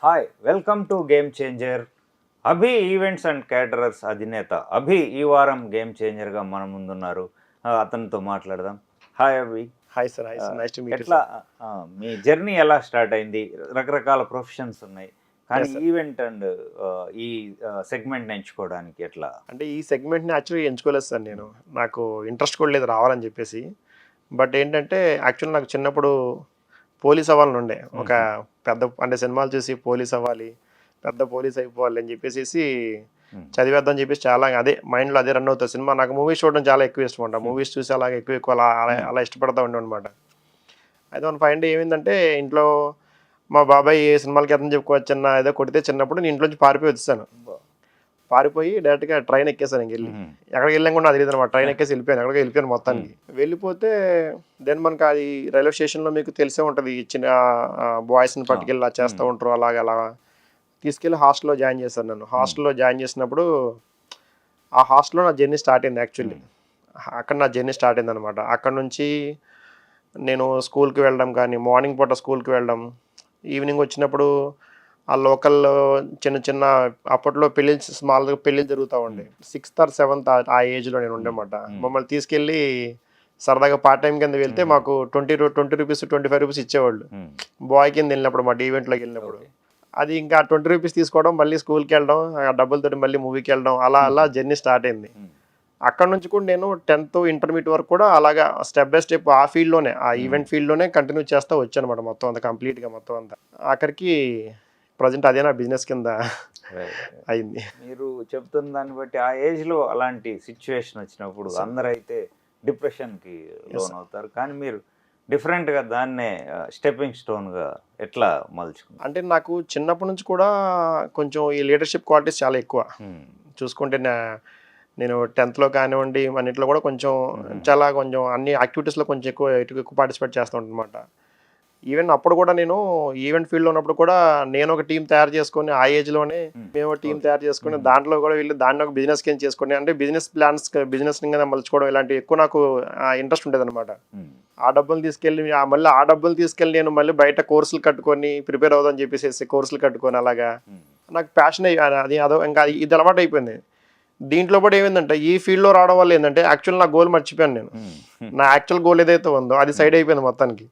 Hi welcome to game changer. Abhi events and caterers అధినేత అభి ఈ వారం గేమ్ చేంజర్గా మన ముందున్నారు. అతనితో మాట్లాడదాం. Hi Abhi. Hi sir. Hi sir. Nice to meet you. ఎట్లా మీ జర్నీ ఎలా స్టార్ట్ అయింది? రకరకాల ప్రొఫెషన్స్ ఉన్నాయి కానీ ఈవెంట్ అండ్ ఈ సెగ్మెంట్ ఎంచుకోవడానికి ఎట్లా? అంటే ఈ సెగ్మెంట్ని యాక్చువల్గా ఎంచుకోలేదు సార్. నేను నాకు ఇంట్రెస్ట్ కూడా లేదు రావాలని చెప్పేసి. బట్ ఏంటంటే యాక్చువల్ నాకు చిన్నప్పుడు పోలీస్ అవ్వాలని ఉండే. ఒక పెద్ద అంటే సినిమాలు చూసి పోలీస్ అవ్వాలి, పెద్ద పోలీస్ అయిపోవాలి అని చెప్పేసి చదివేద్దాం చెప్పేసి చాలా అదే మైండ్లో అదే రన్ అవుతుంది సినిమా. నాకు మూవీస్ చూడడం చాలా ఎక్కువ ఇష్టం అంట. మూవీస్ చూసి అలాగే ఎక్కువ అలా ఇష్టపడతా ఉండే అనమాట. అయితే మన ఫైండ్ ఏమైందంటే ఇంట్లో మా బాబాయ్ ఏ సినిమాలకి వెళ్తాను చెప్పుకోవచ్చన్న ఏదో కొడితే చిన్నప్పుడు నేను ఇంట్లోంచి పారిపోయి వచ్చాను. పారిపోయి డైరెక్ట్గా ట్రైన్ ఎక్కేసాను. ఇంక వెళ్ళి ఎక్కడికి వెళ్ళాం కూడా నాకు తెలియదు అనమాట. ట్రైన్ ఎక్కేసి వెళ్ళిపోయాను మొత్తానికి. వెళ్ళిపోతే దెన్ మనకు అది రైల్వే స్టేషన్లో మీకు తెలిసే ఉంటుంది, చిన్న బాయ్స్ని పట్టుకెళ్ళి అలా చేస్తూ ఉంటారు. అలా తీసుకెళ్ళి హాస్టల్లో జాయిన్ చేశాను. నన్ను హాస్టల్లో జాయిన్ చేసినప్పుడు ఆ హాస్టల్లో నా జర్నీ స్టార్ట్ అయింది. యాక్చువల్లీ అక్కడ నా జర్నీ స్టార్ట్ అయింది అనమాట. అక్కడ నుంచి నేను స్కూల్కి వెళ్ళడం కానీ, మార్నింగ్ పూట స్కూల్కి వెళ్ళడం, ఈవినింగ్ వచ్చినప్పుడు ఆ లోకల్లో చిన్న అప్పట్లో స్మాల్గా పెళ్ళిళ్ళు జరుగుతూ ఉండే. 6th or 7th ఆ ఏజ్లో నేను ఉండేమాట. మమ్మల్ని తీసుకెళ్ళి సరదాగా పార్ట్ టైం కింద వెళ్తే మాకు 20 రూపీస్ 25 రూపీస్ ఇచ్చేవాళ్ళు బాయ్ కింద వెళ్ళినప్పుడు, మా ఈవెంట్లోకి వెళ్ళినప్పుడు. అది ఇంకా 20 రూపీస్ తీసుకోవడం, మళ్ళీ స్కూల్కి వెళ్ళడం, ఆ డబ్బులతో మళ్ళీ మూవీకి వెళ్ళడం, అలా జర్నీ స్టార్ట్ అయింది. అక్కడ నుంచి కూడా నేను 10th ఇంటర్మీడియట్ వరకు కూడా అలాగా స్టెప్ బై స్టెప్ ఆ ఫీల్డ్లోనే, ఆ ఈవెంట్ ఫీల్డ్లోనే కంటిన్యూ చేస్తూ వచ్చాను అనమాట. మొత్తం అంతా కంప్లీట్గా మొత్తం అంతా ఆఖరికి ప్రజెంట్ అదే నా బిజినెస్ కింద అయింది. మీరు చెప్తున్న దాన్ని బట్టి ఆ ఏజ్లో అలాంటి సిచ్యువేషన్ వచ్చినప్పుడు అందరైతే డిప్రెషన్కి లోన్ అవుతారు, కానీ మీరు డిఫరెంట్గా దాన్నే స్టెప్పింగ్ స్టోన్గా ఎట్లా మలుచుకున్నారు? అంటే నాకు చిన్నప్పటి నుంచి కూడా కొంచెం ఈ లీడర్షిప్ క్వాలిటీస్ చాలా ఎక్కువ. చూసుకుంటే నేను 10th కానివ్వండి అన్నింటిలో కూడా కొంచెం అన్ని యాక్టివిటీస్లో కొంచెం ఎక్కువ పార్టిసిపేట్ చేస్తూ ఉంటాను అనమాట. ఈవెన్ అప్పుడు కూడా నేను ఈవెంట్ ఫీల్డ్లో ఉన్నప్పుడు కూడా నేను ఒక టీం తయారు చేసుకొని, ఆ ఏజ్లోనే మేము ఒక టీం తయారు చేసుకుని దాంట్లో కూడా వెళ్ళి దాన్ని ఒక బిజినెస్ కింద చేసుకుని, అంటే బిజినెస్ కింద మలుచుకోవడం ఇలాంటి ఎక్కువ నాకు ఇంట్రెస్ట్ ఉండేది అనమాట. ఆ డబ్బులు తీసుకెళ్ళి నేను మళ్ళీ బయట కోర్సులు కట్టుకొని ప్రిపేర్ అవుదామని చెప్పేసి కోర్సులు కట్టుకొని అలాగా నాకు ప్యాషన్ ఇంకా ఇది అలవాటు అయిపోయింది. దీంట్లో కూడా ఏమైందంటే ఈ ఫీల్డ్లో రావడం వల్ల ఏంటంటే యాక్చువల్ నా గోల్ మర్చిపోయాను నేను. నా యాక్చువల్ గోల్ ఏదైతే ఉందో అది సైడ్ అయిపోయింది మొత్తానికి.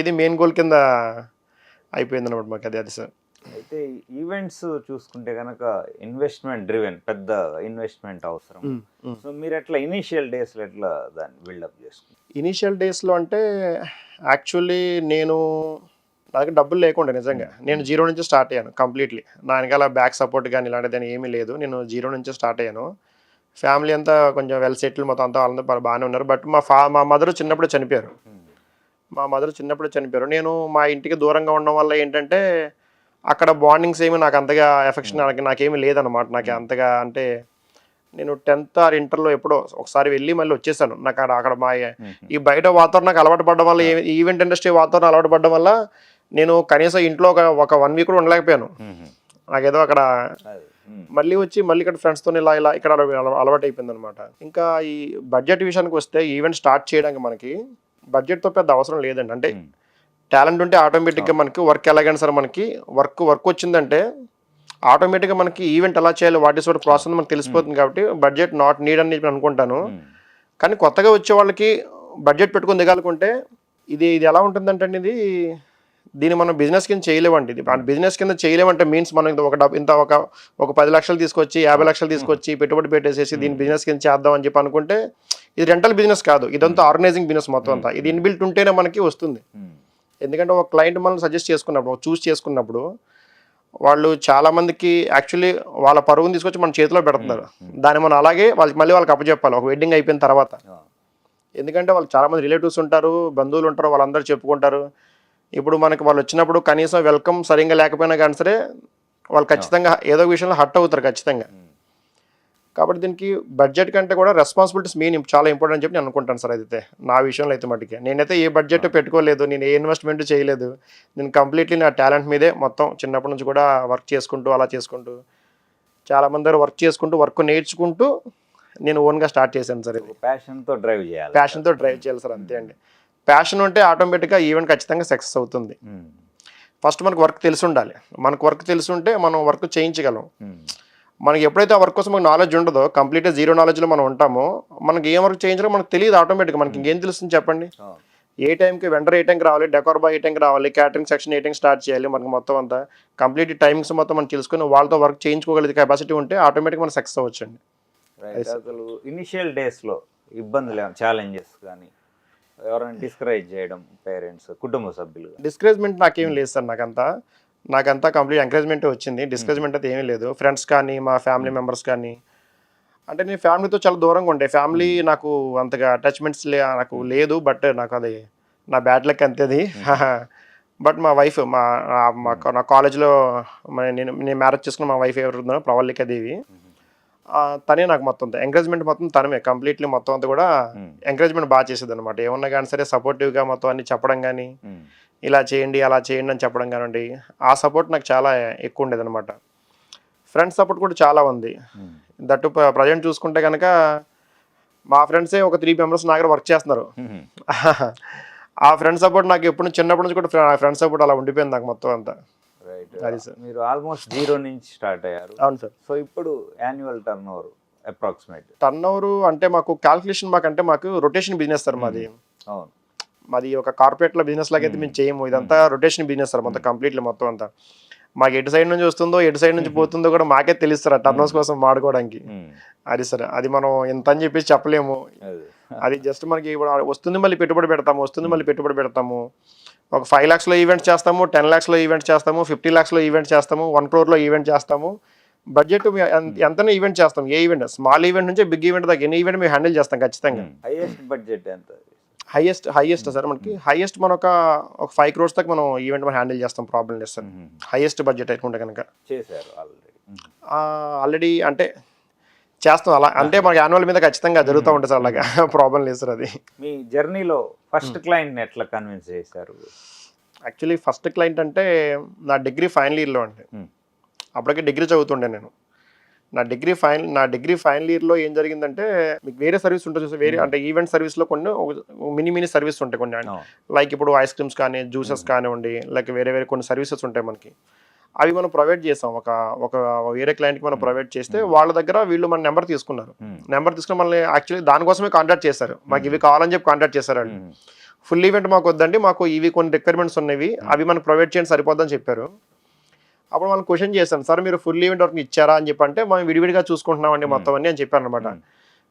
ఇది మెయిన్ గోల్ కింద అయిపోయింది అనమాట మాకు. అది సార్. అయితే ఈవెంట్స్ చూసుకుంటే కనుక ఇన్వెస్ట్మెంట్ డ్రివెన్, పెద్ద ఇన్వెస్ట్మెంట్ అవసరం. సో మీరు ఎట్లా ఇనీషియల్ డేస్లో ఎట్లా దాన్ని బిల్డప్ చేసుకుంటారు? ఇనీషియల్ డేస్లో అంటే యాక్చువల్లీ నాకు డబ్బులు లేకుండా నిజంగా నేను 0 నుంచి స్టార్ట్ అయ్యాను కంప్లీట్లీ. నా వెనకాల బ్యాక్ సపోర్ట్ కానీ ఇలాంటిదని ఏమీ లేదు. నేను 0 నుంచి స్టార్ట్ అయ్యాను. ఫ్యామిలీ అంతా కొంచెం వెల్ సెటిల్, మొత్తం అంతా వాళ్ళంతా బాగానే ఉన్నారు. బట్ మా మదర్ చిన్నప్పుడే చనిపోయారు. నేను మా ఇంటికి దూరంగా ఉండడం వల్ల ఏంటంటే అక్కడ బాండింగ్స్ ఏమి నాకు అంతగా ఎఫెక్షన్ నాకేమీ లేదనమాట. నాకు అంతగా అంటే నేను 10th or ఇంటర్లో ఎప్పుడో ఒకసారి వెళ్ళి మళ్ళీ వచ్చేసాను. నాకు అక్కడ మా ఈ బయట వాతావరణం నాకు అలవాటు పడడం వల్ల, ఈవెంట్ ఇండస్ట్రీ వాతావరణం అలవాటు పడడం వల్ల నేను కనీసం ఇంట్లో ఒక 1 వీక్ కూడా ఉండలేకపోయాను. నాకేదో అక్కడ మళ్ళీ ఇక్కడ ఫ్రెండ్స్తో ఇలా ఇక్కడ అలవాటు అయిపోయింది అనమాట. ఇంకా ఈ బడ్జెట్ విషయానికి వస్తే ఈవెంట్ స్టార్ట్ చేయడానికి మనకి బడ్జెట్తో పెద్ద అవసరం లేదండి. అంటే టాలెంట్ ఉంటే ఆటోమేటిక్గా మనకి వర్క్ ఎలాగైనా సరే మనకి వర్క్ వచ్చిందంటే ఆటోమేటిక్గా మనకి ఈవెంట్ ఎలా చేయాలి, వాట్ ఈస్ వాట్ ప్రాసెస్ మనకు తెలిసిపోతుంది. కాబట్టి బడ్జెట్ నాట్ నీడ్ అని అనుకుంటాను. కానీ కొత్తగా వచ్చే వాళ్ళకి బడ్జెట్ పెట్టుకుని దిగాలనుకుంటే ఇది ఎలా ఉంటుందంటే దీన్ని మనం బిజినెస్ కింద చేయలేమండి. ఇది బిజినెస్ కింద చేయలేమంటే మీన్స్ మనం ఒక 10 లక్షలు తీసుకొచ్చి 50 లక్షలు తీసుకొచ్చి పెట్టుబడి పెట్టేసేసి దీన్ని బిజినెస్ కింద చేద్దాం అని చెప్పి అనుకుంటే ఇది రెంటల్ బిజినెస్ కాదు, ఇదంతా ఆర్గనైజింగ్ బిజినెస్ మొత్తం అంతా. ఇది ఇన్బిల్ట్ ఉంటేనే మనకి వస్తుంది. ఎందుకంటే ఒక క్లయింట్ మనం సజెస్ట్ చేసుకున్నప్పుడు, చూస్ చేసుకున్నప్పుడు వాళ్ళు చాలామందికి యాక్చువల్లీ వాళ్ళ పరుగుని తీసుకొచ్చి మన చేతిలో పెడుతున్నారు. దాన్ని మనం అలాగే వాళ్ళకి అప్పచెప్పాలి ఒక వెడ్డింగ్ అయిపోయిన తర్వాత. ఎందుకంటే వాళ్ళు చాలామంది రిలేటివ్స్ ఉంటారు, బంధువులు ఉంటారు, వాళ్ళందరూ చెప్పుకుంటారు. ఇప్పుడు మనకి వాళ్ళు వచ్చినప్పుడు కనీసం వెల్కమ్ సరిగ్గా లేకపోయినా కానీ సరే వాళ్ళు ఖచ్చితంగా ఏదో విషయంలో హర్ట్ అవుతారు ఖచ్చితంగా. కాబట్టి దీనికి బడ్జెట్ కంటే కూడా రెస్పాన్సిబిలిటీస్ చాలా ఇంపార్టెంట్ అని చెప్పి నేను అనుకుంటాను సార్. అయితే నా విషయంలో అయితే మటుకే నేనైతే ఏ బడ్జెట్ పెట్టుకోలేదు, నేను ఏ ఇన్వెస్ట్మెంట్ చేయలేదు. నేను కంప్లీట్లీ నా టాలెంట్ మీదే మొత్తం చిన్నప్పటి నుంచి కూడా వర్క్ చేసుకుంటూ చాలామంది దగ్గర వర్క్ నేర్చుకుంటూ నేను ఓన్గా స్టార్ట్ చేశాను సార్. ఇది ప్యాషన్తో డ్రైవ్ చేయాలి సార్, అంతే అండి. ప్యాషన్ ఉంటే ఆటోమేటిక్గా ఈవెంట్ ఖచ్చితంగా సక్సెస్ అవుతుంది. ఫస్ట్ మనకు వర్క్ తెలిసి ఉండాలి. మనకు వర్క్ తెలిసి ఉంటే మనం వర్క్ చేయించగలం. మనకి ఎప్పుడైతే ఆ వర్క్ కోసం మనకు నాలెడ్జ్ ఉండదో, కంప్లీట్గా జీరో నాలెడ్జ్లో మనం ఉంటామో, మనకి ఏం వర్క్ చేయించాలో మనకు తెలియదు ఆటోమేటిక్గా. మనకి ఇంకేం తెలుస్తుంది చెప్పండి? ఏ టైంకి వెండర్ ఏ టైంకి రావాలి, డెకోర్ బాయ్ ఏ టైంకి రావాలి, క్యాటరింగ్ సెక్షన్ ఏ టైంకి స్టార్ట్ చేయాలి, మనకి మొత్తం అంతా కంప్లీట్ టైమింగ్స్ మొత్తం మనం తెలుసుకుని వాళ్ళతో వర్క్ చేయించుకోగలిగే కెపాసిటీ ఉంటే ఆటోమేటిక్గా మనం సక్సెస్ అవ్వచ్చండి. అసలు ఇనిషియల్ డేస్లో ఇబ్బందులు ఛాలెంజెస్ కానీ ఎవరైనా డిస్కరేజ్ చేయడం పేరెంట్స్ కుటుంబ సభ్యులు? డిస్కరేజ్మెంట్ నాకేం లేదు సార్. నాకంతా కంప్లీట్ ఎంకరేజ్మెంటే వచ్చింది. డిస్కరేజ్మెంట్ అయితే ఏమీ లేదు. ఫ్రెండ్స్ కానీ మా ఫ్యామిలీ మెంబర్స్ కానీ, అంటే నేను ఫ్యామిలీతో చాలా దూరంగా ఉండే. ఫ్యామిలీ నాకు అంతగా అటాచ్మెంట్స్ నాకు లేదు. బట్ నాకు అది నా బ్యాడ్ లక్ అంతేది. బట్ మా వైఫ్ నా కాలేజ్లో నేను మ్యారేజ్ చేసుకున్న మా వైఫ్ ఎవరు ఉందో ప్రవళిక దేవి, తనే నాకు మొత్తం ఎంకరేజ్మెంట్ మొత్తం తనమే కంప్లీట్లీ మొత్తం అంతా కూడా ఎంకరేజ్మెంట్ బాగా చేసేది అనమాట. ఏమన్నా కానీ సరే సపోర్టివ్గా మొత్తం అన్ని చెప్పడం కానీ, ఇలా చేయండి అలా చేయండి అని చెప్పడం కానివ్వండి, ఆ సపోర్ట్ నాకు చాలా ఎక్కువ ఉండేది అనమాట. ఫ్రెండ్స్ సపోర్ట్ కూడా చాలా ఉంది. దట్టు ప్రజెంట్ చూసుకుంటే కనుక మా ఫ్రెండ్సే ఒక 3 మెంబర్స్ నా దగ్గర వర్క్ చేస్తున్నారు. ఆ ఫ్రెండ్ సపోర్ట్ నాకు ఎప్పుడు చిన్నప్పటి నుంచి కూడా ఫ్రెండ్ సపోర్ట్ అలా ఉండిపోయింది నాకు మొత్తం అంతా. అది సార్, మీరు ఆల్మోస్ట్ 0 నుంచి స్టార్ట్ అయ్యారు. అవును సార్. సో ఇప్పుడు annual turn over approximate? Turn over అంటే మాకు క్యాల్కులేషన్ మాకు రొటేషన్ బిజినెస్ సార్ మాది. అవును, మాది ఒక కార్పొరేట్లో బిజినెస్ లాగా అయితే మేము చేయము. ఇదంతా రొటేషన్ బిజినెస్ సార్ మొత్తం కంప్లీట్లీ మొత్తం అంతా. మాకు ఎటు సైడ్ నుంచి వస్తుందో ఎటు సైడ్ నుంచి పోతుందో కూడా మాకే తెలుస్తారు టర్న్ ఓవర్స్ కోసం మాడుకోవడానికి. అది సార్, అది మనం ఎంత అని చెప్పేసి చెప్పలేము. అది జస్ట్ మనకి వస్తుంది మళ్ళీ పెట్టుబడి పెడతాము. ఒక 5 lakhsలో ఈవెంట్స్ చేస్తాము, 10 lakhsలో ఈవెంట్స్ చేస్తాము, 50 lakhsలో ఈవెంట్ చేస్తాము, 1 crore ఈవెంట్ చేస్తాము. బడ్జెట్ ఎంతనే ఈవెంట్ చేస్తాం. ఏ ఈవెంట్, స్మాల్ ఈవెంట్ నుంచి బిగ్ ఈవెంట్ దాకా ఎన్ని ఈవెంట్ మేము హ్యాండిల్ చేస్తాం ఖచ్చితంగా. హైయెస్ట్ బడ్జెట్ ఎంత? హైయెస్ట్ సార్ మనకి హైయెస్ట్ మనం ఒక 5 crores దాకా మనం ఈవెంట్ మనం హ్యాండిల్ చేస్తాం. ప్రాబ్లం లేదు సార్. హైయెస్ట్ బడ్జెట్ అనుకుంటే కనుక చేశారు ఆల్రెడీ అంటే చేస్తాం అలా. అంటే మనకి యాన్యువల్ మీద ఖచ్చితంగా జరుగుతూ ఉంటుంది సార్, అలాగా ప్రాబ్లం లేదు సార్. అది మీ జర్నీలో ఫస్ట్ క్లయింట్ని ఎట్లా కన్విన్స్ చేశారు? యాక్చువల్లీ ఫస్ట్ క్లయింట్ అంటే నా డిగ్రీ ఫైనల్ ఇయర్లో అండి. అప్పటికే డిగ్రీ చదువుతుండే నేను. నా డిగ్రీ ఫైనల్ ఇయర్లో ఏం జరిగిందంటే, మీకు వేరే సర్వీస్ ఉంటుంది చూసి, వేరే అంటే ఈవెంట్ సర్వీస్లో కొన్ని మినీ సర్వీస్ ఉంటాయి కొన్ని. లైక్ ఇప్పుడు ఐస్ క్రీమ్స్ కానీ, జ్యూసెస్ కానివ్వండి, లైక్ వేరే కొన్ని సర్వీసెస్ ఉంటాయి మనకి. అవి మనం ప్రొవైడ్ చేసాం. ఒక వేరే క్లయింట్కి మనం ప్రొవైడ్ చేస్తే వాళ్ళ దగ్గర వీళ్ళు మన నెంబర్ తీసుకున్నారు. నెంబర్ తీసుకుని మనల్ని యాక్చువల్లీ దానికోసమే కాంటాక్ట్ చేశారు. మాకు ఇవి కావాలని చెప్పి కాంటాక్ట్ చేశారు వాళ్ళు. ఫుల్ ఈవెంట్ మాకు వద్దండి, మాకు ఇవి కొన్ని రిక్వైర్మెంట్స్ ఉన్నవి, అవి మనకు ప్రొవైడ్ చేయండి సరిపోద్దని చెప్పారు. అప్పుడు మనం క్వశ్చన్ చేశాను, సార్ మీరు ఫుల్ ఈవెంట్ వరకు ఇచ్చారా అని చెప్పి. అంటే మనం విడివిడిగా చూసుకుంటున్నామండి మొత్తం అన్ని అని చెప్పాను అనమాట.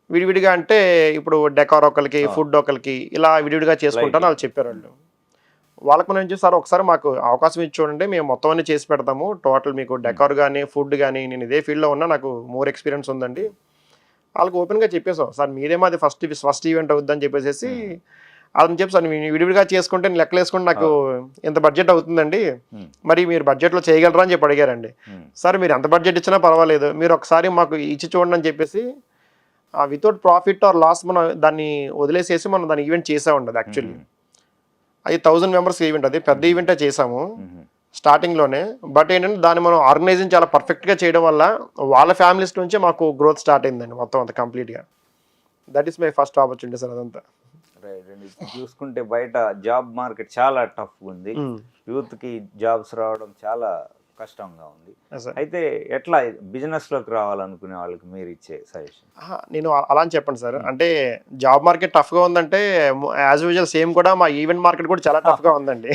విడివిడిగా అంటే ఇప్పుడు డెకార్ ఒకరికి, ఫుడ్ ఒకరికి, ఇలా విడివిడిగా చేసుకుంటాను వాళ్ళు చెప్పారు వాళ్ళు. వాళ్ళకి మనం ఏం చేస్తారు, ఒకసారి మాకు అవకాశం ఇచ్చి చూడండి, మేము మొత్తం అన్ని చేసి పెడతాము. టోటల్ మీకు డెకార్ కానీ ఫుడ్ కానీ, నేను ఇదే ఫీల్డ్లో ఉన్నా, నాకు మోర్ ఎక్స్పీరియన్స్ ఉందండి. వాళ్ళకి ఓపెన్గా చెప్పేసాం, సార్ మీదేమో అది ఫస్ట్ ఈవెంట్ అవుద్దని చెప్పేసి అదని చెప్పి, సార్ విడివిడిగా చేసుకుంటే లెక్కలు వేసుకుంటే నాకు ఎంత బడ్జెట్ అవుతుందండి, మరి మీరు బడ్జెట్లో చేయగలరా అని చెప్పి అడిగారండి. సార్ మీరు ఎంత బడ్జెట్ ఇచ్చినా పర్వాలేదు, మీరు ఒకసారి మాకు ఇచ్చి చూడండి అని చెప్పేసి వితౌట్ ప్రాఫిట్ ఆర్ లాస్ మనం దాన్ని వదిలేసేసి మనం దాన్ని ఈవెంట్ చేసామండి. అది యాక్చువల్లీ అది 1000 members ఈవెంట్, అది పెద్ద ఈవెంటే చేసాము స్టార్టింగ్లోనే. బట్ ఏంటంటే దాన్ని మనం ఆర్గనైజింగ్ చాలా పర్ఫెక్ట్గా చేయడం వల్ల వాళ్ళ ఫ్యామిలీస్ నుంచే మాకు గ్రోత్ స్టార్ట్ అయిందండి మొత్తం అంతా కంప్లీట్గా. That is my first opportunity sir అదంతా. రైట్ అండి. చూసుకుంటే బయట జాబ్ మార్కెట్ చాలా టఫ్ ఉంది. యూత్కి జాబ్స్ రావడం చాలా కష్టంగా ఉంది. అయితే ఎట్లా బిజినెస్లోకి రావాలనుకునే వాళ్ళకి మీరు ఇచ్చే సజెషన్? నేను అలా అని చెప్పండి సార్. అంటే జాబ్ మార్కెట్ టఫ్గా ఉందంటే యాజ్ యూజువల్ సేమ్ కూడా మా ఈవెంట్ మార్కెట్ కూడా చాలా టఫ్గా ఉందండి.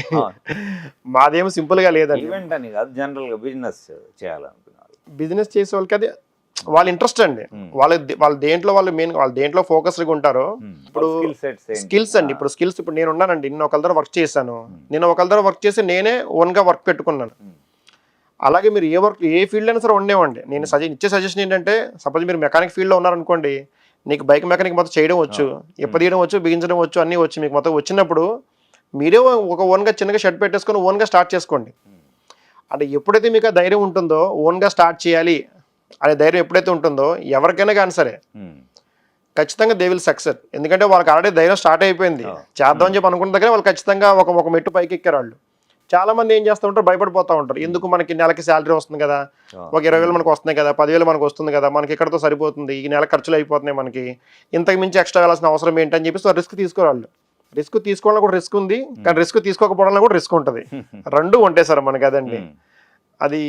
మాదేమో సింపుల్గా లేదండి. ఈవెంట్ అని కాదు, జనరల్గా బిజినెస్ చేయాలనుకునే వాళ్ళు, బిజినెస్ చేసే వాళ్ళకి అది వాళ్ళ ఇంట్రెస్ట్ అండి. వాళ్ళ దేంట్లో ఫోకస్డ్గా ఉంటారో. ఇప్పుడు స్కిల్స్ అండి, ఇప్పుడు స్కిల్స్, ఇప్పుడు నేను ఉన్నానండి, నేను ఒకళ్ళ దగ్గర వర్క్ చేశాను, నేను ఒకళ్ళ దగ్గర వర్క్ చేసి నేనే ఓన్గా వర్క్ పెట్టుకున్నాను. అలాగే మీరు ఏ ఫీల్డ్ అయినా సరే ఉండేవండి. నేను ఇచ్చే సజెషన్ ఏంటంటే, సపోజ్ మీరు మెకానిక్ ఫీల్డ్లో ఉన్నారనుకోండి, నీకు బైక్ మెకానిక్ మొత్తం చేయడం వచ్చు, ఎప్పదీయడం వచ్చు, బిగించడం వచ్చు, అన్నీ వచ్చు, మీకు మొత్తం వచ్చినప్పుడు మీరే ఒక ఓన్గా చిన్నగా షెడ్ పెట్టేసుకొని ఓన్గా స్టార్ట్ చేసుకోండి. అంటే ఎప్పుడైతే మీకు ఆ ధైర్యం ఉంటుందో, ఓన్గా స్టార్ట్ చేయాలి అనే ధైర్యం ఎప్పుడైతే ఉంటుందో, ఎవరికైనా కానీ సరే ఖచ్చితంగా దే విల్ సక్సెస్. ఎందుకంటే వాళ్ళకి ఆల్రెడీ ధైర్యం స్టార్ట్ అయిపోయింది, చేద్దామని చెప్పి అనుకున్న దగ్గర వాళ్ళు ఖచ్చితంగా ఒక మెట్టు పైకి ఎక్కారు. వాళ్ళు చాలా మంది ఏం చేస్తూ ఉంటారు, భయపడిపోతూ ఉంటారు. ఎందుకు, మనకి నెలకి శాలరీ వస్తుంది కదా, ఒక 20,000 మనకు వస్తున్నాయి కదా, 10,000 మనకు వస్తుంది కదా, మనకి ఇక్కడతో సరిపోతుంది, ఈ నెల ఖర్చులు అయిపోతున్నాయి, మనకి ఇంతకు మించి ఎక్స్ట్రా వెళ్ళాల్సిన అవసరం ఏంటని చెప్పేసి రిస్క్ తీసుకోవాలి. రిస్క్ తీసుకోవడం కూడా రిస్క్ ఉంది, కానీ రిస్క్ తీసుకోకపోవడంలో కూడా రిస్క్ ఉంటుంది. రెండు ఉంటాయి సార్ మనకి అదండి. అది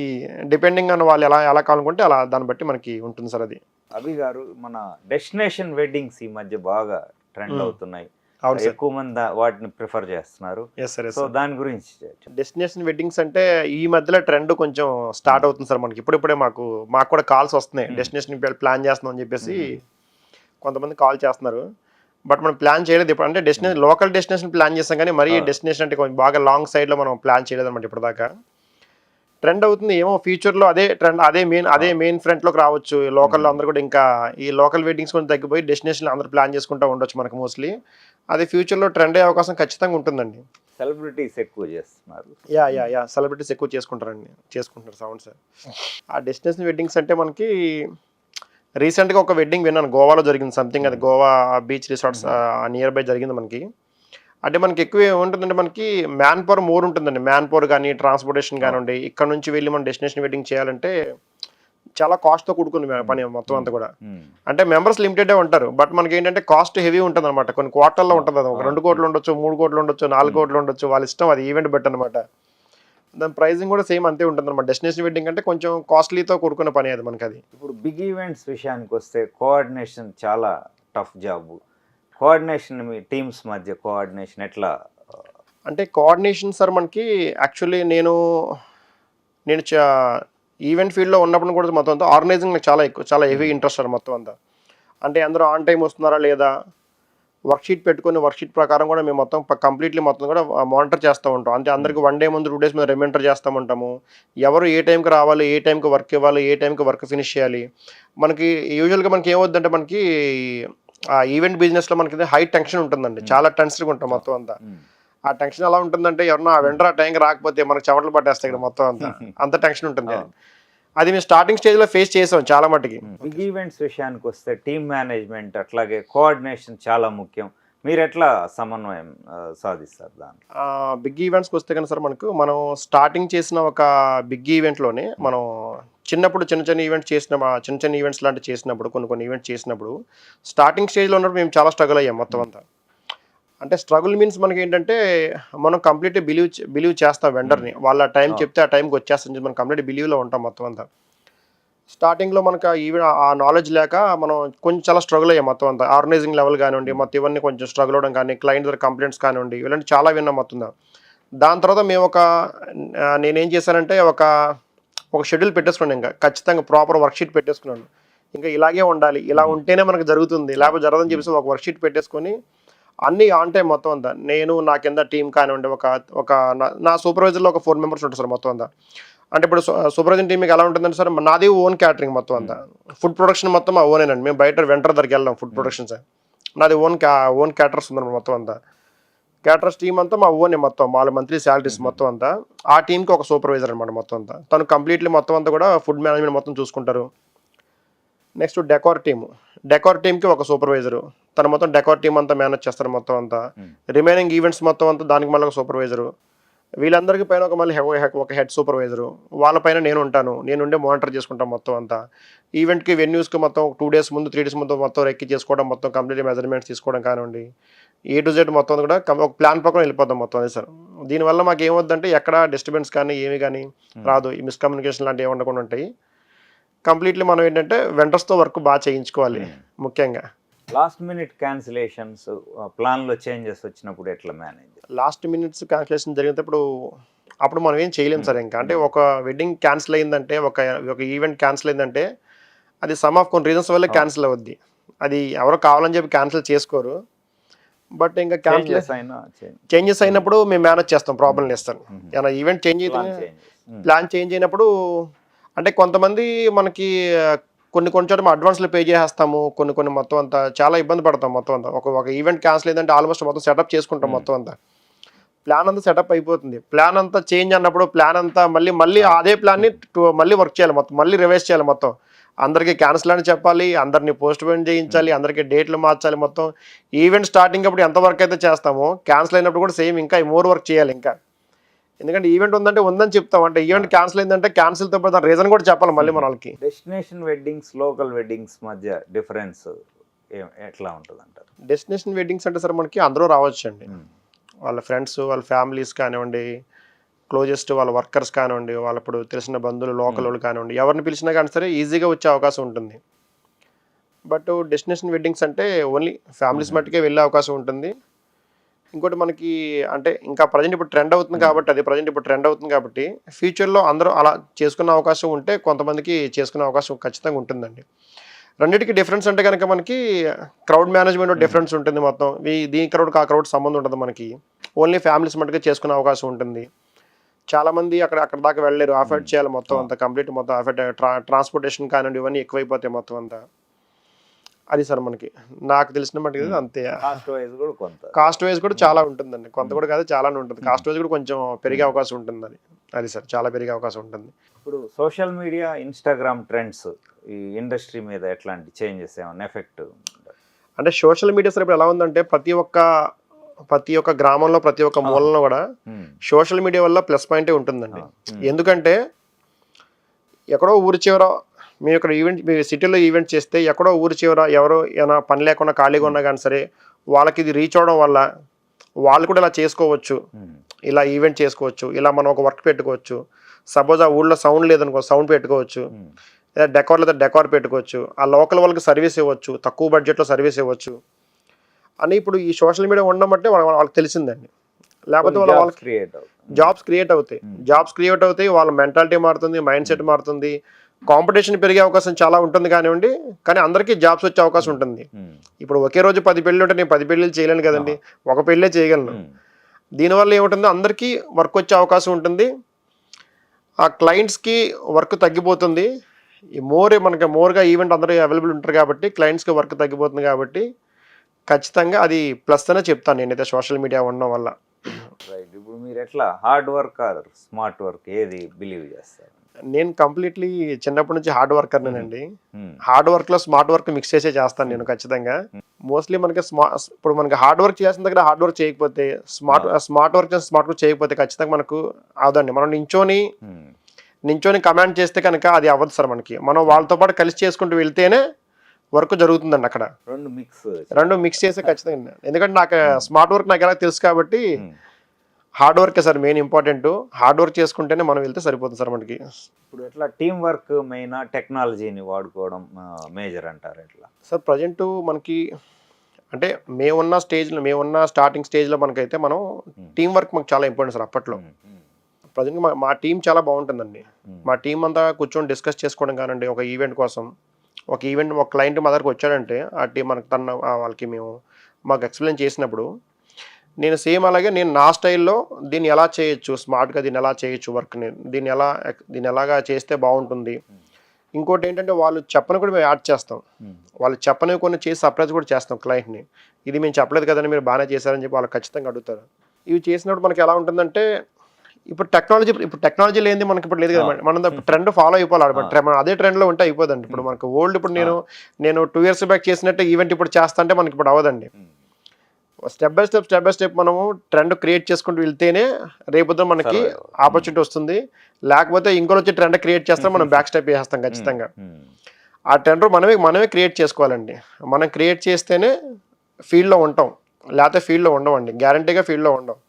డిపెండింగ్ ఆన్ వాళ్ళు ఎలా ఎలా కావాలనుకుంటే అలా దాన్ని బట్టి మనకి ఉంటుంది సార్ అది. అభి గారు, మన డెస్టినేషన్ వెడ్డింగ్స్ ఈ మధ్య బాగా ట్రెండ్ అవుతున్నాయి. అవును సార్. ఎక్కువ మంది వాటిని ప్రిఫర్ చేస్తున్నారు. Yes sir. సో దాని గురించి డెస్టినేషన్ వెడ్డింగ్స్ అంటే ఈ మధ్యలో ట్రెండ్ కొంచెం స్టార్ట్ అవుతుంది సార్ మనకి. ఇప్పుడిప్పుడే మాకు కూడా కాల్స్ వస్తున్నాయి, డెస్టినేషన్ ప్లాన్ చేస్తున్నాం అని చెప్పేసి కొంతమంది కాల్ చేస్తున్నారు. బట్ మనం ప్లాన్ చేయలేదు ఇప్పుడు. అంటే డెస్టినేషన్ లోకల్ డెస్టినేషన్ ప్లాన్ చేస్తాం, కానీ మరీ డెస్టినేషన్ అంటే కొంచెం బాగా లాంగ్ సైడ్లో మనం ప్లాన్ చేయలేదు అనమాట ఇప్పటిదాకా. ట్రెండ్ అవుతుంది ఏమో, ఫ్యూచర్లో అదే ట్రెండ్ అదే మెయిన్ ఫ్రంట్లోకి రావచ్చు. లోకల్లో అందరూ కూడా ఇంకా ఈ లోకల్ వెడ్డింగ్స్ కొంచెం తగ్గిపోయి డెస్టినేషన్ అందరూ ప్లాన్ చేసుకుంటూ ఉండొచ్చు మనకు మోస్ట్లీ. అది ఫ్యూచర్లో ట్రెండ్ అయ్యే అవకాశం ఖచ్చితంగా ఉంటుందండి. సెలబ్రిటీస్ ఎక్కువ చేస్తున్నారు. యా సెలబ్రిటీస్ ఎక్కువ చేసుకుంటారు సౌండ్ సార్. ఆ డెస్టినేషన్ వెడ్డింగ్స్ అంటే మనకి రీసెంట్గా ఒక వెడ్డింగ్ విన్నాను, గోవాలో జరిగింది సంథింగ్. అది Goa beach resorts near by జరిగింది మనకి. అంటే మనకి ఎక్కువ ఏముంటుందంటే మనకి మ్యాన్ పవర్ మోర్ ఉంటుందండి. మ్యాన్ పవర్ కానీ ట్రాన్స్పోర్టేషన్ కానివ్వండి, ఇక్కడ నుంచి వెళ్ళి మనం డెస్టినేషన్ వెడ్డింగ్ చేయాలంటే చాలా కాస్ట్తో కూడుకుని పని మొత్తం అంతా కూడా. అంటే మెంబర్స్ లిమిటెడే ఉంటారు, బట్ మనకి ఏంటంటే కాస్ట్ హెవీ ఉంటుంది అనమాట. కొన్ని కోట్లలో ఉంటుంది, అది ఒక 2 కోట్లు ఉండొచ్చు, 3 కోట్లు ఉండొచ్చు, 4 కోట్లు ఉండొచ్చు, వాళ్ళ ఇష్టం, అది ఈవెంట్ బట్టి అనమాట. దాని ప్రైజింగ్ కూడా సేమ్ అంతే ఉంటుంది అనమాట. డెస్టినేషన్ వెడ్డింగ్ అంటే కొంచెం కాస్ట్లీతో కూడుకున్న పని అది మనకి. అది ఇప్పుడు బిగ్ ఈవెంట్స్ విషయానికి వస్తే కోఆర్డినేషన్ చాలా టఫ్ జాబ్. కోఆర్డినేషన్ మీ టీమ్స్ మధ్య కోఆర్డినేషన్ ఎట్లా? అంటే కోఆర్డినేషన్ సార్ మనకి యాక్చువల్లీ నేను ఈవెంట్ ఫీల్డ్లో ఉన్నప్పుడు కూడా మొత్తం అంతా ఆర్గనైజింగ్ నాకు చాలా హెవీ ఇంట్రెస్ట్ సార్ మొత్తం అంతా. అంటే అందరూ ఆన్ టైం వస్తున్నారా లేదా, వర్క్షీట్ పెట్టుకుని వర్క్షీట్ ప్రకారం కూడా మేము మొత్తం కంప్లీట్లీ మొత్తం కూడా మానిటర్ చేస్తూ ఉంటాం. అంటే అందరికి 1 డే ముందు 2 డేస్ ముందు రిమైండర్ చేస్తూ ఉంటాము. ఎవరు ఏ టైంకి రావాలి, ఏ టైంకి వర్క్ ఇవ్వాలి, ఏ టైంకి వర్క్ ఫినిష్ చేయాలి. మనకి యూజువల్గా మనకి ఏమవుద్దంటే మనకి ఆ ఈవెంట్ బిజినెస్లో మనకి హై టెన్షన్ ఉంటుందండి, చాలా టెన్షన్గా ఉంటాం మొత్తం అంతా. ఆ టెన్షన్ ఎలా ఉంటుందంటే ఎవరన్నా ఆ వెంటనే ఆ టైంకి రాకపోతే మనకు చెమటలు పట్టేస్తాయి ఇక్కడ మొత్తం అంతా, అంత టెన్షన్ ఉంటుంది. అది మేము స్టార్టింగ్ స్టేజ్లో ఫేస్ చేసాం చాలా మట్టుకి. బిగ్ ఈవెంట్స్ విషయానికి వస్తే టీమ్ మేనేజ్మెంట్ అట్లాగే కోఆర్డినేషన్ చాలా ముఖ్యం. మీరు ఎట్లా సమన్వయం సాధిస్తారు దాన్ని? బిగ్ ఈవెంట్స్కి వస్తే కనుక సార్ మనం స్టార్టింగ్ చేసిన ఒక బిగ్ ఈవెంట్లోనే మనం చిన్నప్పుడు చిన్న ఈవెంట్స్ లాంటివి చేసినప్పుడు కొన్ని ఈవెంట్స్ చేసినప్పుడు స్టార్టింగ్ స్టేజ్లో ఉన్నప్పుడు మేము చాలా స్ట్రగుల్ అయ్యాం మొత్తం అంతా. అంటే స్ట్రగుల్ మీన్స్ మనకి ఏంటంటే మనం కంప్లీట్లీ బిలీవ్ చేస్తాం వెండర్ని. వాళ్ళ టైం చెప్తే ఆ టైంకి వచ్చేస్తాం, మనం కంప్లీట్ బిలీవ్లో ఉంటాం మొత్తం అంతా. స్టార్టింగ్లో మనకు ఆ నాలెడ్జ్ లేక మనం కొంచెం చాలా స్ట్రగుల్ అయ్యాం మొత్తం అంతా. ఆర్గనైజింగ్ లెవెల్ కానివ్వండి, మొత్తం ఇవన్నీ కొంచెం స్ట్రగుల్ అవ్వడం కానీ, క్లయింట్ దగ్గర కంప్లైంట్స్ కానివ్వండి, ఇలాంటి చాలా విన్నాం మొత్తం. దాని తర్వాత నేనేం చేశానంటే ఒక షెడ్యూల్ పెట్టేసుకున్నాను. ఇంకా ఖచ్చితంగా ప్రాపర్ వర్క్షీట్ పెట్టేసుకున్నాను. ఇంకా ఇలాగే ఉండాలి, ఇలా ఉంటేనే మనకు జరుగుతుంది, లేకపోతే జరగదని చెప్పేసి ఒక వర్క్షీట్ పెట్టేసుకొని అన్నీ ఆన్ టైం మొత్తం అంతా. నేను నా కింద టీం కానివ్వండి, నా సూపర్వైజర్లో ఒక 4 మెంబర్స్ ఉంటారు సార్ మొత్తం అంతా. అంటే ఇప్పుడు సూపర్వైజర్ టీం మీకు ఎలా ఉంటుందంటే సార్, నాది ఓన్ క్యాటరింగ్ మొత్తం అంతా. ఫుడ్ ప్రొడక్షన్ మొత్తం మా ఓనేనండి. మేము బయట వెంటర్ దగ్గరికి వెళ్ళాం ఫుడ్ ప్రొడక్షన్ సార్. నాది ఓన్ క్యాటరర్స్ ఉందన్నమాట మొత్తం అంతా. క్యాటరర్స్ టీం అంతా మా ఓనే మొత్తం, వాళ్ళ మంత్లీ శాలరీస్ మొత్తం అంతా. ఆ టీంకి ఒక సూపర్వైజర్ అనమాట మొత్తం అంతా. తను కంప్లీట్లీ మొత్తం అంతా కూడా ఫుడ్ మేనేజ్మెంట్ మొత్తం చూసుకుంటారు. నెక్స్ట్ డెకార్ టీమ్కి ఒక సూపర్వైజరు, తను మొత్తం డెకార్ టీమ్ అంతా మేనేజ్ చేస్తారు మొత్తం అంతా. రిమైనింగ్ ఈవెంట్స్ మొత్తం అంతా దానికి మళ్ళీ ఒక సూపర్వైజరు. వీళ్ళందరికీ పైన ఒక హెడ్ సూపర్వైజరు, వాళ్ళపైన నేను ఉంటాను. నేను ఉండే మానిటర్ చేసుకుంటాను మొత్తం అంతా. ఈవెంట్కి వెన్యూస్కి మొత్తం 2 డేస్ ముందు 3 డేస్ ముందు మొత్తం రెక్కి చేసుకోవడం, మొత్తం కంప్లీట్ మెజర్మెంట్స్ తీసుకోవడం కానివ్వండి, A to Z మొత్తం కూడా ఒక ప్లాన్ ప్రకారం వెళ్ళిపోతాం మొత్తం అది సార్. దీనివల్ల మాకు ఏమవుద్దంటే ఎక్కడ డిస్టర్బెన్స్ కానీ ఏమి కానీ రాదు, ఈ మిస్కమ్యూనికేషన్ లాంటివి ఏమకుండా ఉంటాయి. కంప్లీట్లీ మనం ఏంటంటే వెండర్స్తో వర్క్ బాగా చేయించుకోవాలి ముఖ్యంగా. లాస్ట్ మినిట్ క్యాన్సిలేషన్స్, ప్లాన్లో చేంజెస్ వచ్చినప్పుడు ఎట్లా మేనేజ్? లాస్ట్ మినిట్స్ క్యాన్సిలేషన్ జరిగినప్పుడు అప్పుడు మనం ఏం చేయలేం సార్. ఇంకా అంటే ఒక వెడ్డింగ్ క్యాన్సిల్ అయిందంటే, ఒక ఈవెంట్ క్యాన్సిల్ అయిందంటే అది సమ్ ఆఫ్ కొన్ని రీజన్స్ వల్ల క్యాన్సిల్ అవుద్ది. అది ఎవరో కావాలని చెప్పి క్యాన్సిల్ చేసుకోరు. బట్ ఇంకా చేంజెస్ అయినప్పుడు మేము మేనేజ్ చేస్తాం, ప్రాబ్లం ఇస్తాను. ఏమైనా ఈవెంట్ ప్లాన్ చేంజ్ అయినప్పుడు అంటే కొంతమంది మనకి కొన్ని చోట అడ్వాన్స్లో పే చేసేస్తాము, కొన్ని మొత్తం అంతా చాలా ఇబ్బంది పడతాం మొత్తం అంతా. ఒక ఈవెంట్ క్యాన్సిల్ అయిందంటే ఆల్మోస్ట్ మొత్తం సెటప్ చేసుకుంటాం మొత్తం అంతా. ప్లాన్ అంతా సెటప్ అయిపోతుంది, ప్లాన్ అంతా చేంజ్ అన్నప్పుడు ప్లాన్ అంతా మళ్ళీ అదే ప్లాన్ని మళ్ళీ వర్క్ చేయాలి మొత్తం, మళ్ళీ రివైజ్ చేయాలి మొత్తం. అందరికీ క్యాన్సిల్ అని చెప్పాలి, అందరినీ పోస్ట్ పోన్ చేయించాలి, అందరికీ డేట్లు మార్చాలి మొత్తం. ఈవెంట్ స్టార్టింగ్ అప్పుడు ఎంత వర్క్ అయితే చేస్తామో క్యాన్సిల్ అయినప్పుడు కూడా సేమ్ ఇంకా మోర్ వర్క్ చేయాలి ఇంకా. ఎందుకంటే ఈవెంట్ ఉందని చెప్తాం, అంటే ఈవెంట్ క్యాన్సిల్ అయిందంటే క్యాన్సిల్తో పాటు రీజన్ కూడా చెప్పాలి మళ్ళీ మన వాళ్ళకి. డెస్టినేషన్ వెడ్డింగ్స్, లోకల్ వెడ్డింగ్స్ మధ్య డిఫరెన్స్ ఎట్లా ఉంటుంది అంటారు? డెస్టినేషన్ వెడ్డింగ్స్ అంటే సార్ మనకి అందరూ రావచ్చు అండి. వాళ్ళ ఫ్రెండ్స్, వాళ్ళ ఫ్యామిలీస్ కానివ్వండి, క్లోజెస్ట్ వాళ్ళ వర్కర్స్ కానివ్వండి, వాళ్ళ ఇప్పుడు తెలిసిన బంధువులు లోకల్ వాళ్ళు కానివ్వండి, ఎవరిని పిలిచినా కానీ సరే ఈజీగా వచ్చే అవకాశం ఉంటుంది. బట్ డెస్టినేషన్ వెడ్డింగ్స్ అంటే ఓన్లీ ఫ్యామిలీస్ మట్టుకే వెళ్ళే అవకాశం ఉంటుంది. ఇంకోటి మనకి అంటే ఇంకా ప్రజెంట్ ఇప్పుడు ట్రెండ్ అవుతుంది కాబట్టి ఫ్యూచర్లో అందరూ అలా చేసుకునే అవకాశం ఉంటే కొంతమందికి చేసుకునే అవకాశం ఖచ్చితంగా ఉంటుందండి. రెండింటికి డిఫరెన్స్ అంటే కనుక మనకి క్రౌడ్ మేనేజ్మెంట్ డిఫరెన్స్ ఉంటుంది. మొత్తం దీని క్రౌడ్కి ఆ క్రౌడ్ సంబంధం ఉంటుంది. మనకి ఓన్లీ ఫ్యామిలీస్ మట్టుకే చేసుకునే అవకాశం ఉంటుంది. చాలామంది అక్కడ దాకా వెళ్ళలేరు, అఫోర్డ్ చేయాలి మొత్తం అంతా కంప్లీట్ మొత్తం అఫోర్డ్ ట్రాన్స్పోర్టేషన్ కానివ్వండి ఇవన్నీ ఎక్కువైపోతాయి మొత్తం అంతా. అది సార్ మనకి నాకు తెలిసిన మట్టుకు అంతే. కాస్ట్ వైజ్ కూడా చాలా ఉంటుందండి, కొంత కూడా కాదు చాలానే ఉంటుంది. కాస్ట్ వైజ్ కూడా కొంచెం పెరిగే అవకాశం ఉంటుంది. అది సార్ చాలా పెరిగే అవకాశం ఉంటుంది. ఇప్పుడు సోషల్ మీడియా, ఇన్స్టాగ్రామ్ ట్రెండ్స్ ఈ ఇండస్ట్రీ మీద ఎట్లాంటి చేంజెస్ ఏమైనా ఎఫెక్ట్? అంటే సోషల్ మీడియా సార్ ఇప్పుడు ఎలా ఉందంటే ప్రతి ఒక్క గ్రామంలో ప్రతి ఒక్క మూలలో కూడా సోషల్ మీడియా వల్ల ప్లస్ పాయింటే ఉంటుందండి. ఎందుకంటే ఎక్కడో ఊరి చివర మేము ఇక్కడ ఈవెంట్, మీ సిటీలో ఈవెంట్ చేస్తే ఎక్కడో ఊరి చివర ఎవరో ఏమైనా పని లేకుండా ఖాళీగా ఉన్నా కానీ సరే వాళ్ళకి ఇది రీచ్ అవడం వల్ల వాళ్ళు కూడా ఇలా చేసుకోవచ్చు, ఇలా ఈవెంట్ చేసుకోవచ్చు, ఇలా మనం ఒక వర్క్ పెట్టుకోవచ్చు. సపోజ్ ఆ ఊళ్ళో సౌండ్ లేదనుకో సౌండ్ పెట్టుకోవచ్చు, లేదా డెకార్ పెట్టుకోవచ్చు. ఆ లోకల్ వాళ్ళకి సర్వీస్ ఇవ్వచ్చు, తక్కువ బడ్జెట్లో సర్వీస్ ఇవ్వచ్చు అని ఇప్పుడు ఈ సోషల్ మీడియా ఉండడం బట్టే వాళ్ళకి తెలిసిందండి. లేకపోతే వాళ్ళకి జాబ్స్ క్రియేట్ అవుతాయి, వాళ్ళ మెంటాలిటీ మారుతుంది, మైండ్ సెట్ మారుతుంది, కాంపిటీషన్ పెరిగే అవకాశం చాలా ఉంటుంది కానివ్వండి. కానీ అందరికీ జాబ్స్ వచ్చే అవకాశం ఉంటుంది. ఇప్పుడు ఒకే రోజు 10 పెళ్ళి ఉంటే నేను 10 పెళ్ళిళ్ళు చేయలేను కదండి, ఒక పెళ్ళే చేయగలను. దీనివల్ల ఏముంటుందో అందరికీ వర్క్ వచ్చే అవకాశం ఉంటుంది. ఆ క్లయింట్స్కి వర్క్ తగ్గిపోతుంది. ఈ మోర్గా ఈవెంట్ అందరూ అవైలబుల్ ఉంటారు కాబట్టి క్లయింట్స్కి వర్క్ తగ్గిపోతుంది. కాబట్టి ఖచ్చితంగా అది ప్లస్ అనే చెప్తాను నేనైతే సోషల్ మీడియా ఉండడం వల్ల. రైట్. ఇప్పుడు మీరు ఎట్లా hard work or smart work ఏది బిలీవ్ చేస్తారు? నేను కంప్లీట్లీ చిన్నప్పటి నుంచి హార్డ్ వర్కర్నేనండి. హార్డ్ వర్క్లో స్మార్ట్ వర్క్ మిక్స్ చేసే చేస్తాను నేను ఖచ్చితంగా. మోస్ట్లీ మనకి ఇప్పుడు మనకి హార్డ్ వర్క్ చేసిన దగ్గర హార్డ్ వర్క్ చేయకపోతే స్మార్ట్ వర్క్ చేయకపోతే ఖచ్చితంగా మనకు అవదండి. మనం నించోని కమాండ్ చేస్తే కనుక అది అవ్వదు సార్ మనకి. మనం వాళ్ళతో పాటు కలిసి చేసుకుంటూ వెళ్తేనే వర్క్ జరుగుతుందండి. అక్కడ రెండు మిక్స్ చేస్తే ఖచ్చితంగా. ఎందుకంటే నాకు స్మార్ట్ వర్క్ నాకు ఎలా తెలుసు కాబట్టి హార్డ్ వర్కే sir main important. Hard work చేసుకుంటేనే మనం వెళ్తే సరిపోతుంది సార్ మనకి. ఇప్పుడు ఎట్లా టీమ్ వర్క్ మెయిన్, టెక్నాలజీని వాడుకోవడం మేజర్ అంటారు ఎట్లా సార్? ప్రజెంట్ మనకి అంటే మేమున్న స్టార్టింగ్ స్టేజ్లో మనకైతే మనం టీం వర్క్ మాకు చాలా ఇంపార్టెంట్ సార్ అప్పట్లో. ప్రజెంట్ మా టీం చాలా బాగుంటుందండి. మా టీం అంతా కూర్చొని డిస్కస్ చేసుకోవడం కానండి, ఒక ఈవెంట్ కోసం ఒక క్లయింట్ మా దగ్గరకు వచ్చాడంటే ఆ టీం మనకు వాళ్ళకి మాకు ఎక్స్ప్లెయిన్ చేసినప్పుడు నేను సేమ్ అలాగే నేను నా స్టైల్లో దీన్ని ఎలా చేయొచ్చు, స్మార్ట్గా దీన్ని ఎలా చేయొచ్చు, వర్క్ని దీన్ని ఎలాగా చేస్తే బాగుంటుంది. ఇంకోటి ఏంటంటే వాళ్ళు చెప్పని కూడా మేము యాడ్ చేస్తాం. వాళ్ళు చెప్పని కొన్ని చేసి సర్ప్రైజ్ కూడా చేస్తాం క్లయింట్ని. ఇది మేము చెప్పలేదు కదండి మీరు బాగానే చేశారని చెప్పి వాళ్ళు ఖచ్చితంగా అడుగుతారు. ఇవి చేసినప్పుడు మనకి ఎలా ఉంటుందంటే ఇప్పుడు టెక్నాలజీ లేనిది మనకి ఇప్పుడు లేదు కదా. మనం ట్రెండ్ ఫాలో అయిపోవాలి. మనం అదే ట్రెండ్లో ఉంటే అయిపోదండి. ఇప్పుడు మనకు ఓల్డ్ ఇప్పుడు నేను 2 years బ్యాక్ చేసినట్టు ఈవెంట్ ఇప్పుడు చేస్తా అంటే మనకి ఇప్పుడు అవ్వదండి. స్టెప్ బై స్టెప్ మనము ట్రెండ్ క్రియేట్ చేసుకుంటూ వెళ్తేనే రేపు మనకి ఆపర్చునిటీ వస్తుంది. లేకపోతే ఇంకోటి వచ్చి ట్రెండ్ క్రియేట్ చేస్తాం, మనం బ్యాక్ స్టెప్ వేస్తాం ఖచ్చితంగా. ఆ ట్రెండ్ మనమే క్రియేట్ చేసుకోవాలండి. మనం క్రియేట్ చేస్తేనే ఫీల్డ్లో ఉంటాం, లేకపోతే ఫీల్డ్లో ఉండవండి. గ్యారంటీగా ఫీల్డ్లో ఉండవు.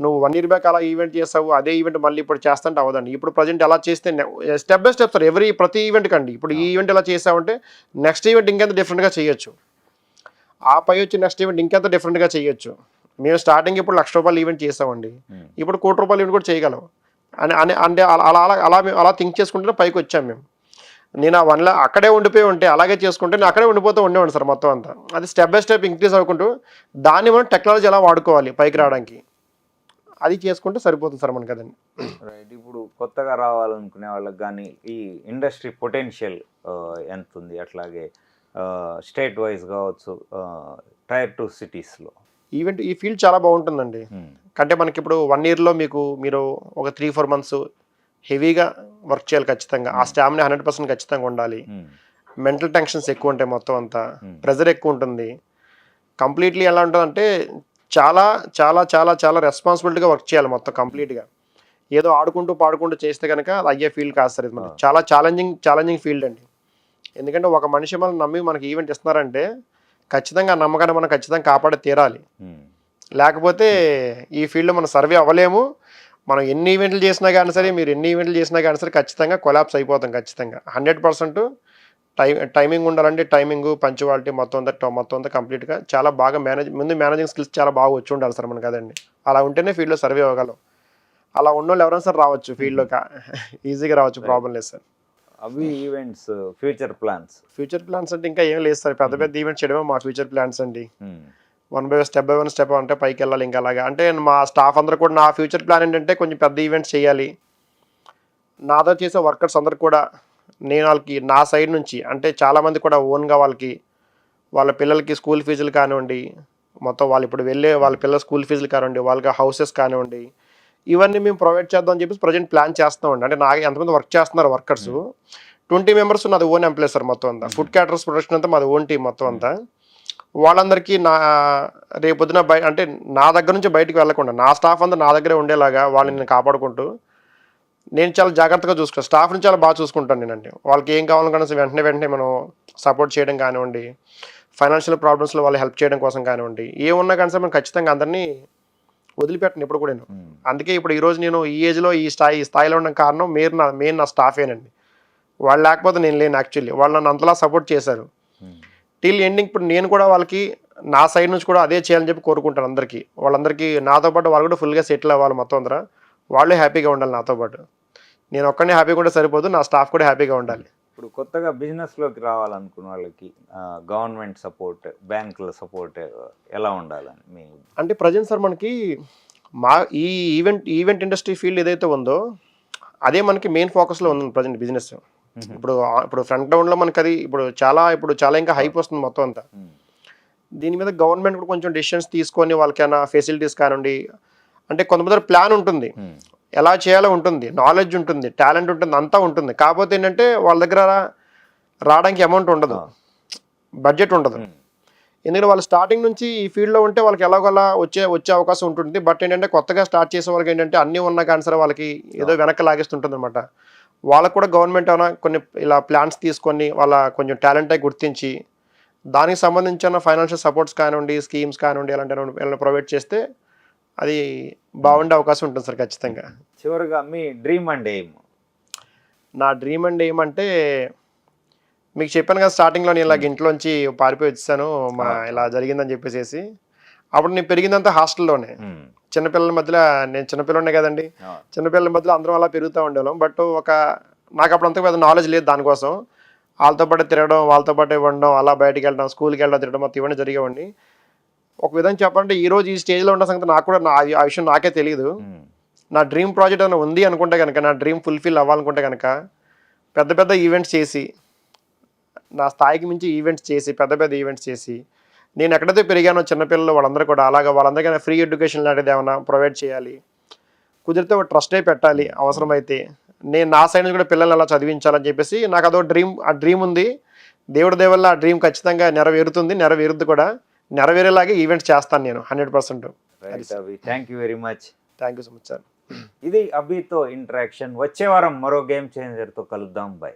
నువ్వు 1 year బ్యాక్ అలా ఈవెంట్ చేస్తావు, అదే ఈవెంట్ మళ్ళీ ఇప్పుడు చేస్తుంటే అవ్వదండి. ఇప్పుడు ప్రజెంట్ ఎలా చేస్తే స్టెప్ బై స్టెప్ సార్ ప్రతి ఈవెంట్ కండి. ఇప్పుడు ఈ ఈవెంట్ ఎలా చేసామంటే నెక్స్ట్ ఈవెంట్ ఇంకెంత డిఫరెంట్గా చేయొచ్చు, ఆ పై వచ్చి నెక్స్ట్ ఈవెంట్ ఇంకెంత డిఫరెంట్గా చేయొచ్చు. మేము స్టార్టింగ్ ఇప్పుడు ₹1,00,000 ఈవెంట్ చేసామండి, ఇప్పుడు ₹1,00,00,000 ఈవెంట్ కూడా చేయగలం అంటే అలా థింక్ చేసుకుంటే పైకి వచ్చాం మేము. నేను ఆ 1 lakh అక్కడే ఉండిపోయి ఉంటే అలాగే చేసుకుంటే నేను అక్కడే ఉండేవాడిని సార్ మొత్తం అంతా. అది స్టెప్ బై స్టెప్ ఇంక్రీజ్ అవ్వకుంటూ దాన్ని మనం టెక్నాలజీ ఎలా వాడుకోవాలి పైకి రావడానికి, అది చేసుకుంటే సరిపోతుంది సార్ మనకి. కదండి రైట్. ఇప్పుడు కొత్తగా రావాలనుకునే వాళ్ళకి కానీ ఈ ఇండస్ట్రీ పొటెన్షియల్ ఎంత ఉంది, అట్లాగే స్టేట్ వైజ్ కావచ్చు, Tier 2 cities-లో ఈ ఫీల్డ్ చాలా బాగుంటుందండి. అంటే మనకి ఇప్పుడు 1 yearలో మీరు ఒక 3-4 months హెవీగా వర్క్ చేయాలి ఖచ్చితంగా. ఆ స్టామినా 100% ఖచ్చితంగా ఉండాలి. మెంటల్ టెన్షన్స్ ఎక్కువ ఉంటాయి, మొత్తం అంతా ప్రెజర్ ఎక్కువ ఉంటుంది. కంప్లీట్లీ ఎలా ఉంటుందంటే చాలా చాలా చాలా చాలా రెస్పాన్సిబిలిటీగా వర్క్ చేయాలి మొత్తం కంప్లీట్గా. ఏదో ఆడుకుంటూ పాడుకుంటూ చేస్తే కనుక అది అయ్యే ఫీల్డ్ కాదు సార్. ఇది మనకి చాలా ఛాలెంజింగ్ ఫీల్డ్ అండి. ఎందుకంటే ఒక మనిషి మనం నమ్మి మనకి ఈవెంట్ ఇస్తున్నారంటే ఖచ్చితంగా ఆ నమ్మకాన్ని మనం ఖచ్చితంగా కాపాడి తీరాలి. ఉమ్. లేకపోతే ఈ ఫీల్డ్లో మనం సర్వే అవ్వలేము. మనం ఎన్ని ఈవెంట్లు చేసినా కానీ సరే, మీరు ఎన్ని ఈవెంట్లు చేసినా కానీ సరే ఖచ్చితంగా కొలాప్స్ అయిపోతాం ఖచ్చితంగా. 100% టైమింగ్ ఉండాలంటే టైమింగ్, పంచువాలిటీ మొత్తం అంతా కంప్లీట్గా చాలా బాగా ముందు మేనేజింగ్ స్కిల్స్ చాలా బాగా వచ్చి ఉండాలి సార్ మనకు. కదండి, అలా ఉంటేనే ఫీల్డ్లో సర్వే అవ్వగలం. అలా ఉన్న వాళ్ళు ఎవరైనా సార్ రావచ్చు ఫీల్డ్లోకి, ఈజీగా రావచ్చు, ప్రాబ్లం లేదు సార్. అవి events future plans. Future plans అంటే ఇంకా ఏం లేదు సార్, పెద్ద పెద్ద ఈవెంట్స్ చేయడమే మా ఫ్యూచర్ ప్లాన్స్ అండి. స్టెప్ బై వన్ అంటే పైకి వెళ్ళాలి. ఇంకా అలాగా అంటే మా స్టాఫ్ అందరూ కూడా, నా ఫ్యూచర్ ప్లాన్ ఏంటంటే కొంచెం పెద్ద ఈవెంట్స్ చేయాలి. నాతో చేసే వర్కర్స్ అందరు కూడా నేను వాళ్ళకి నా సైడ్ నుంచి, అంటే చాలామంది కూడా ఓన్గా వాళ్ళ పిల్లలకి స్కూల్ ఫీజులు కానివ్వండి, మొత్తం వాళ్ళు ఇప్పుడు వెళ్ళే వాళ్ళ పిల్లల స్కూల్ ఫీజులు కానివ్వండి, వాళ్ళకి హౌసెస్ కానివ్వండి, ఇవన్నీ మేము ప్రొవైడ్ చేద్దాం అని చెప్పేసి ప్రజెంట్ ప్లాన్ చేస్తామండి. అంటే నాకు ఎంతమంది వర్క్ చేస్తున్నారు వర్కర్స్, 20 మెంబర్స్ నాది ఓన్ ఎంప్లాయ్ సార్ మొత్తం అంతా. ఫుడ్ క్యాటరర్స్ ప్రొడక్షన్ అంతా మాది ఓన్ టీం మొత్తం అంతా. వాళ్ళందరికీ రేపొద్దున అంటే నా దగ్గర నుంచి బయటకు వెళ్ళకుండా నా స్టాఫ్ అంతా నా దగ్గరే ఉండేలాగా వాళ్ళని నేను కాపాడుకుంటూ నేను చాలా జాగ్రత్తగా చూసుకుంటాను. స్టాఫ్ని చాలా బాగా చూసుకుంటాను నేనండి. వాళ్ళకి ఏం కావాలనుకున్నా వెంటనే మనం సపోర్ట్ చేయడం కానివ్వండి, ఫైనాన్షియల్ ప్రాబ్లమ్స్లో వాళ్ళు హెల్ప్ చేయడం కోసం కానివ్వండి, ఏమున్నా కానీ సార్ మనం ఖచ్చితంగా అందరినీ వదిలిపెట్టను ఎప్పుడు కూడా నేను. అందుకే ఇప్పుడు ఈరోజు నేను ఈ ఏజ్లో ఈ స్థాయిలో ఉండడం కారణం మెయిన్ నా స్టాఫేనండి. వాళ్ళు లేకపోతే నేను లేను. యాక్చువల్లీ వాళ్ళు నన్ను అంతలా సపోర్ట్ చేశారు టిల్ ఎండింగ్. ఇప్పుడు నేను కూడా వాళ్ళకి నా సైడ్ నుంచి కూడా అదే చేయాలని చెప్పి కోరుకుంటాను అందరికీ. వాళ్ళందరికీ నాతో పాటు వాళ్ళు కూడా ఫుల్గా సెటిల్ అవ్వాలి మొత్తం అందరూ. వాళ్ళు హ్యాపీగా ఉండాలి నాతో పాటు. నేను ఒక్కనే హ్యాపీగా ఉంటే సరిపోదు, నా స్టాఫ్ కూడా హ్యాపీగా ఉండాలి. ఇప్పుడు కొత్తగా బిజినెస్లోకి రావాలనుకున్న వాళ్ళకి గవర్నమెంట్ సపోర్ట్, బ్యాంకుల సపోర్ట్ ఎలా ఉండాలని మీ అంటే ప్రజెంట్ సార్ మనకి ఈ ఈవెంట్ ఇండస్ట్రీ ఫీల్డ్ ఏదైతే ఉందో అదే మనకి మెయిన్ ఫోకస్లో ఉంది ప్రజెంట్ బిజినెస్. ఇప్పుడు ఫ్రంట్ గ్రౌండ్లో మనకి అది ఇప్పుడు చాలా ఇంకా హైప్ వస్తుంది మొత్తం అంతా. దీని మీద గవర్నమెంట్ కూడా కొంచెం డెసిషన్స్ తీసుకొని వాళ్ళకైనా ఫెసిలిటీస్ కానివ్వండి, అంటే కొంతమంది ప్లాన్ ఉంటుంది, ఎలా చేయాలో ఉంటుంది, నాలెడ్జ్ ఉంటుంది, టాలెంట్ ఉంటుంది, అంతా ఉంటుంది. కాకపోతే ఏంటంటే వాళ్ళ దగ్గర రావడానికి అమౌంట్ ఉండదు, బడ్జెట్ ఉండదు. ఎందుకంటే వాళ్ళు స్టార్టింగ్ నుంచి ఈ ఫీల్డ్లో ఉంటే వాళ్ళకి ఎలాగోలా వచ్చే అవకాశం ఉంటుంది. బట్ ఏంటంటే కొత్తగా స్టార్ట్ చేసే వాళ్ళకి ఏంటంటే అన్నీ ఉన్నా కానీ సరే వాళ్ళకి ఏదో వెనక్కి లాగేస్తుంటుంది అనమాట. వాళ్ళకు కూడా గవర్నమెంట్ ఏమైనా కొన్ని ఇలా ప్లాన్స్ తీసుకొని వాళ్ళ కొంచెం టాలెంట్ అయి గుర్తించి దానికి సంబంధించిన ఫైనాన్షియల్ సపోర్ట్స్ కానివ్వండి, స్కీమ్స్ కానివ్వండి, అలాంటి ప్రొవైడ్ చేస్తే అది బాగుండే అవకాశం ఉంటుంది సార్ ఖచ్చితంగా. చివరిగా మీ డ్రీమ్ అండ్ ఎయిమ్? నా డ్రీమ్ అండ్ ఎయిమ్ అంటే మీకు చెప్పాను కదా స్టార్టింగ్లో, నేను ఇలాగ ఇంట్లోంచి పారిపోయి వచ్చాను ఇలా జరిగిందని చెప్పేసి. అప్పుడు నేను పెరిగిందంతా హాస్టల్లోనే. చిన్నపిల్లల మధ్యలో, నేను చిన్నపిల్లనే కదండి, చిన్నపిల్లల మధ్యలో అందరం అలా పెరుగుతూ ఉండేవాళ్ళం. బట్ నాకు అప్పుడు అంత పెద్ద నాలెడ్జ్ లేదు దానికోసం. వాళ్ళతో పాటు తిరగడం, వాళ్ళతో పాటు ఉండడం, అలా బయటికి వెళ్ళడం, స్కూల్కి వెళ్ళడం, తిరగడం, మొత్తం ఇవన్నీ జరిగేవాడిని. ఒక విధంగా చెప్పాలంటే ఈ రోజు ఈ స్టేజ్లో ఉన్న సంగతి నాకు కూడా ఆ విషయం నాకే తెలియదు. నా డ్రీమ్ ప్రాజెక్ట్ ఏమైనా ఉంది అనుకుంటే కనుక, నా డ్రీమ్ ఫుల్ఫిల్ అవ్వాలనుకుంటే కనుక పెద్ద పెద్ద ఈవెంట్స్ చేసి, నా స్థాయికి మించి ఈవెంట్స్ చేసి, పెద్ద ఈవెంట్స్ చేసి, నేను ఎక్కడైతే పెరిగానో చిన్నపిల్లలు వాళ్ళందరూ కూడా అలాగా వాళ్ళందరికీ ఫ్రీ ఎడ్యుకేషన్ లాంటిది ఏమైనా ప్రొవైడ్ చేయాలి. కుదిరితే ఒక ట్రస్టే పెట్టాలి అవసరమైతే. నేను నా సైడ్ నుంచి కూడా పిల్లల్ని అలా చదివించాలని చెప్పేసి నాకు అదో డ్రీమ్ ఉంది. దేవుడి దేవల్ల ఆ డ్రీమ్ ఖచ్చితంగా నెరవేరుద్ది కూడా. నెరవేరేలాగే ఈవెంట్స్ చేస్తాను నేను 100%. Thank you very much. Thank you so much sir. ఇది అభితో ఇంటరాక్షన్. వచ్చే వారం మరో గేమ్ చేంజర్తో కలుద్దాం. బై.